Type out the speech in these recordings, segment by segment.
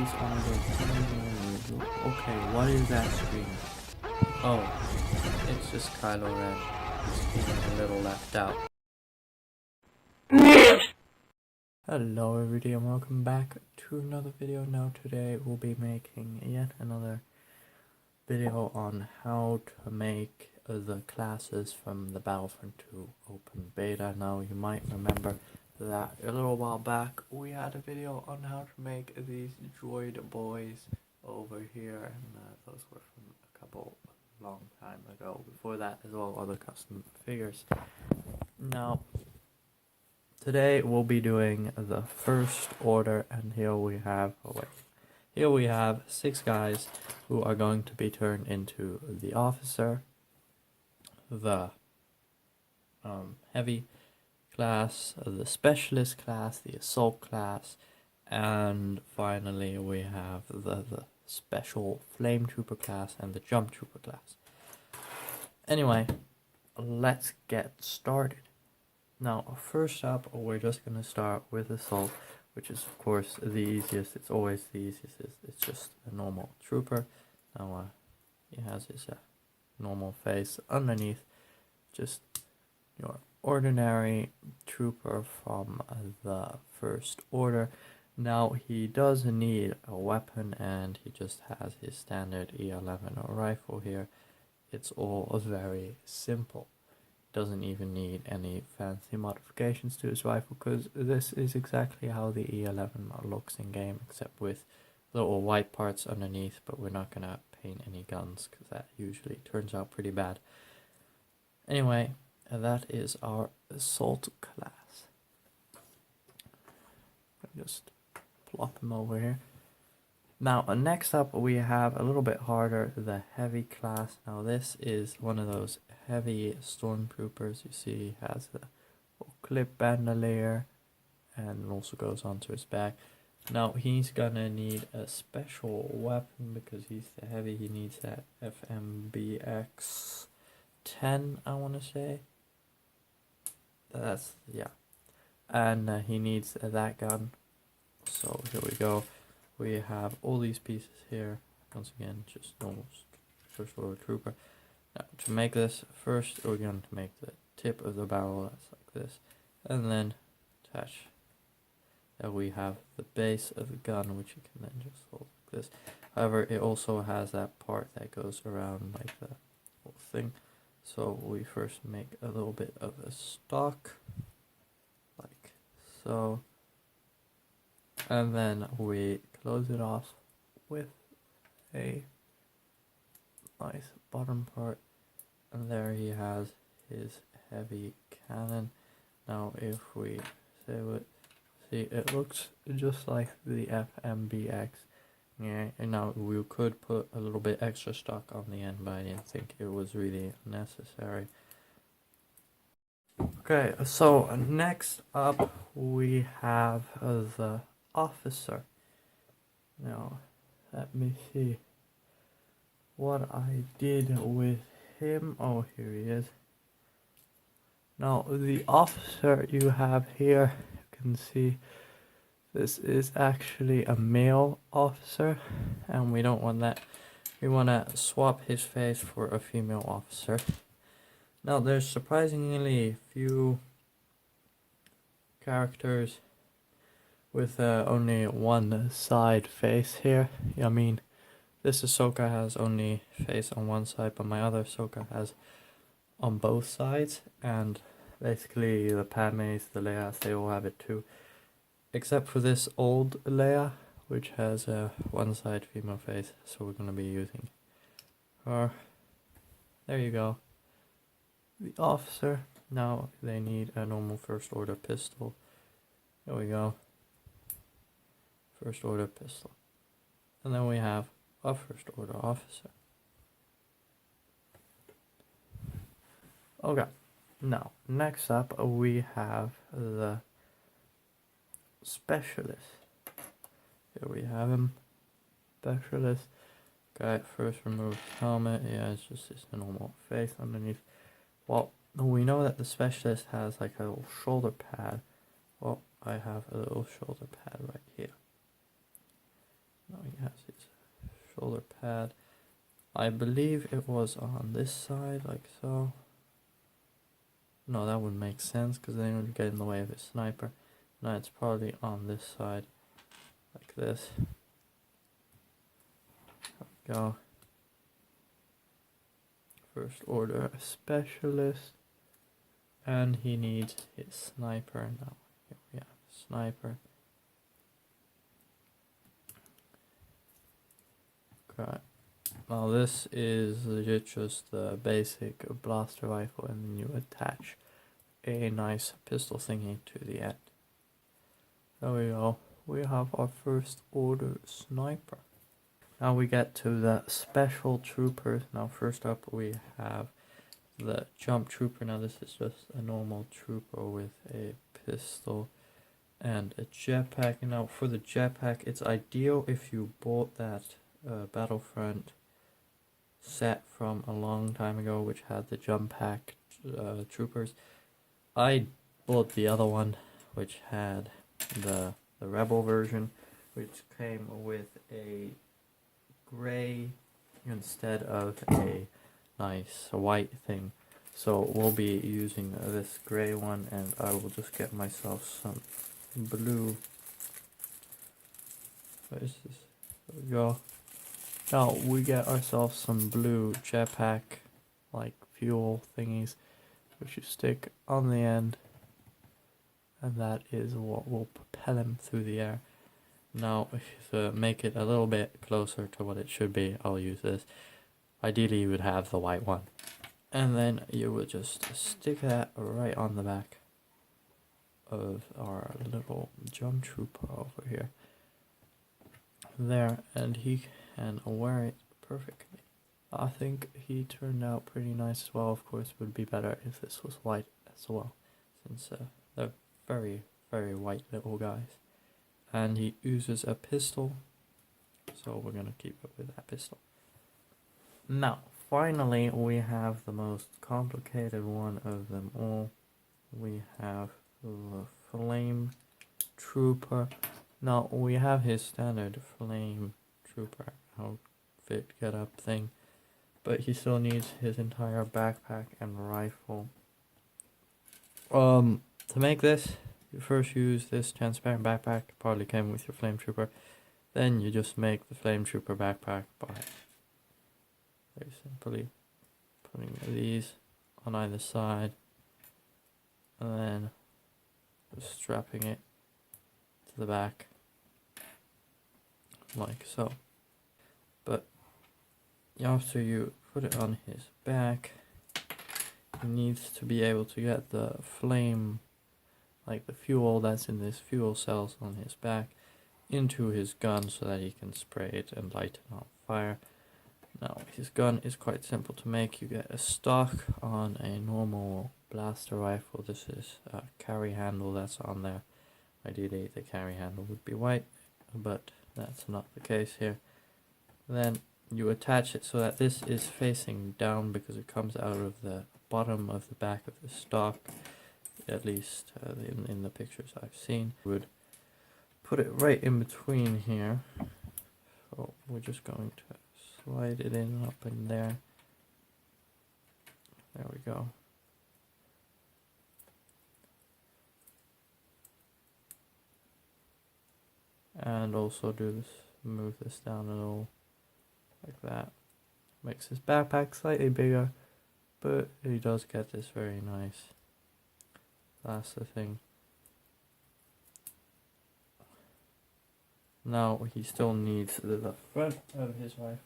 these are the... Okay, what is that screen? Oh, it's just Kylo Ren. He's feeling a little left out. Hello everybody and welcome back to another video. Now today we'll be making yet another video on how to make the classes from the Battlefront 2 open beta. Now you might remember that a little while back we had a video on how to make these droid boys over here, and those were from a couple long time ago. Before that as well, other custom figures. Now today we'll be doing the first order, and here we have here we have 6 guys who are going to be turned into the officer, the heavy class, the specialist class, the assault class, and finally we have the special flame trooper class and the jump trooper class. Anyway, let's get started. Now first up, we're just going to start with assault, which is of course the easiest. It's always the easiest. It's just a normal trooper. Now he has his normal face. Underneath, just your ordinary trooper from the first order. Now he does need a weapon, and he just has his standard E11 rifle here. It's all very simple. Doesn't even need any fancy modifications to his rifle, because this is exactly how the E11 looks in game, except with little white parts underneath. But we're not gonna paint any guns because that usually turns out pretty bad. Anyway, that is our assault class. Just plop him over here. Now next up we have a little bit harder, the heavy class. Now this is one of those heavy stormtroopers. You see he has the clip bandolier and also goes onto his back. Now he's gonna need a special weapon because he's the heavy. He needs that FMBX 10, I want to say. That's, yeah. And he needs that gun. So here we go. We have all these pieces here. Once again, just normal first order trooper. Now to make this, first we're going to make the tip of the barrel. That's like this. And then attach. We have the base of the gun, which you can then just hold like this. However, it also has that part that goes around like the whole thing. So we first make a little bit of a stock, like so, and then we close it off with a nice bottom part, and there he has his heavy cannon. Now if we save it, see, it looks just like the FMBX. Yeah, and now we could put a little bit extra stock on the end, but I didn't think it was really necessary. Okay, so next up we have the officer. Now, let me see what I did with him. Oh, here he is. Now, the officer you have here, you can see this is actually a male officer, and we don't want that. We want to swap his face for a female officer. Now, there's surprisingly few characters with only one side face here. I mean, this Ahsoka has only face on one side, but my other Ahsoka has on both sides, and basically the Padmes, the Leias, they all have it too. Except for this old Leia, which has a one side female face, so we're going to be using her. There you go. The officer. Now they need a normal first order pistol. There we go. First order pistol. And then we have a first order officer. Okay. Now, next up we have the specialist. Here we have him. Specialist. Okay, first remove helmet. Yeah, it's just his normal face underneath. Well, we know that the specialist has like a little shoulder pad. Well, I have a little shoulder pad right here. Now he has his shoulder pad. I believe it was on this side, like so. No, that would make sense because then it would get in the way of his sniper. No, it's probably on this side, like this. There we go. First order specialist. And he needs his sniper now. Here we have sniper. Okay. Now this is legit just the basic blaster rifle, and then you attach a nice pistol thingy to the end. There we go. We have our first order sniper. Now we get to the special troopers. Now first up we have the jump trooper. Now this is just a normal trooper with a pistol and a jetpack. Now for the jetpack, it's ideal if you bought that Battlefront set from a long time ago, which had the jump pack troopers. I bought the other one, which had the Rebel version, which came with a gray instead of a nice white thing. So we'll be using this gray one, and I will just get myself some blue. What is this? There we go. Now we get ourselves some blue jetpack like fuel thingies, which you stick on the end, and that is what will propel him through the air. Now to make it a little bit closer to what it should be, I'll use this. Ideally you would have the white one, and then you would just stick that right on the back of our little jump trooper over here. There, and he can wear it perfectly. I think he turned out pretty nice as well. Of course, it would be better if this was white as well, since they're very, very white little guys. And he uses a pistol, so we're gonna keep it with that pistol. Now, finally, we have the most complicated one of them all. We have the Flame Trooper. Now, we have his standard Flame Trooper outfit get up thing, but he still needs his entire backpack and rifle. To make this, you first use this transparent backpack, probably came with your Flame Trooper. Then you just make the Flame Trooper backpack by very simply putting these on either side, and then just strapping it to the back like so. But after you put it on his back, he needs to be able to get the flame, like the fuel that's in this fuel cells on his back, into his gun so that he can spray it and light it on fire. Now his gun is quite simple to make. You get a stock on a normal blaster rifle. This is a carry handle that's on there. Ideally the carry handle would be white, but that's not the case here. Then you attach it so that this is facing down because it comes out of the bottom of the back of the stock, at least in the pictures I've seen. Would put it right in between here. So we're just going to slide it in up in there. There we go. And also do this, move this down a little, like that. Makes his backpack slightly bigger, but he does get this very nice blaster thing. Now he still needs the front of his rifle.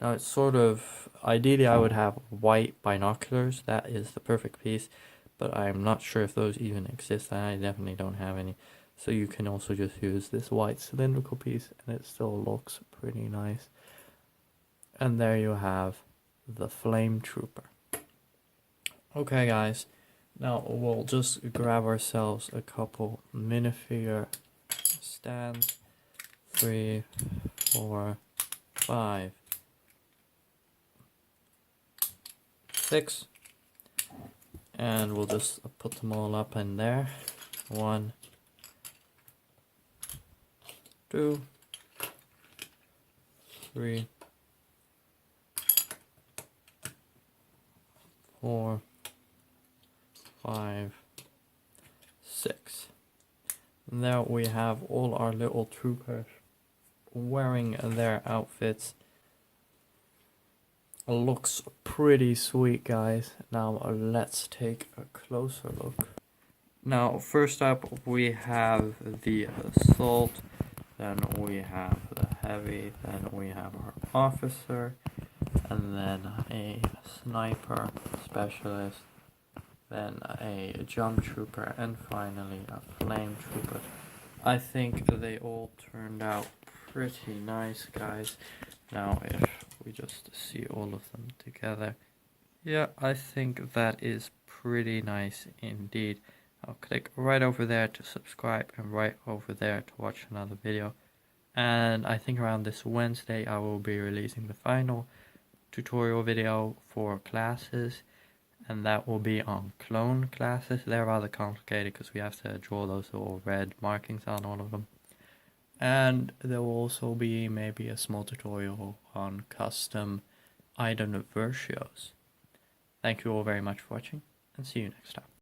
Now it's sort of, ideally I would have white binoculars, that is the perfect piece, but I'm not sure if those even exist, and I definitely don't have any. So you can also just use this white cylindrical piece and it still looks pretty nice. And there you have the Flame Trooper. Okay guys, now we'll just grab ourselves a couple minifigure stands. 3, 4, 5, 6, and we'll just put them all up in there. 1, 2, 3, 4, 5, 6. And there we have all our little troopers wearing their outfits. Looks pretty sweet, guys. Now let's take a closer look. Now first up we have the assault, then we have the heavy, then we have our officer, and then a sniper specialist, then a jump trooper, and finally a flame trooper. I think they all turned out pretty nice, guys. Now if we just see all of them together, yeah, I think that is pretty nice indeed. I'll click right over there to subscribe and right over there to watch another video. And I think around this Wednesday I will be releasing the final tutorial video for classes, and that will be on clone classes. They're rather complicated because we have to draw those little red markings on all of them. And there will also be maybe a small tutorial on custom item versios. Thank you all very much for watching, and see you next time.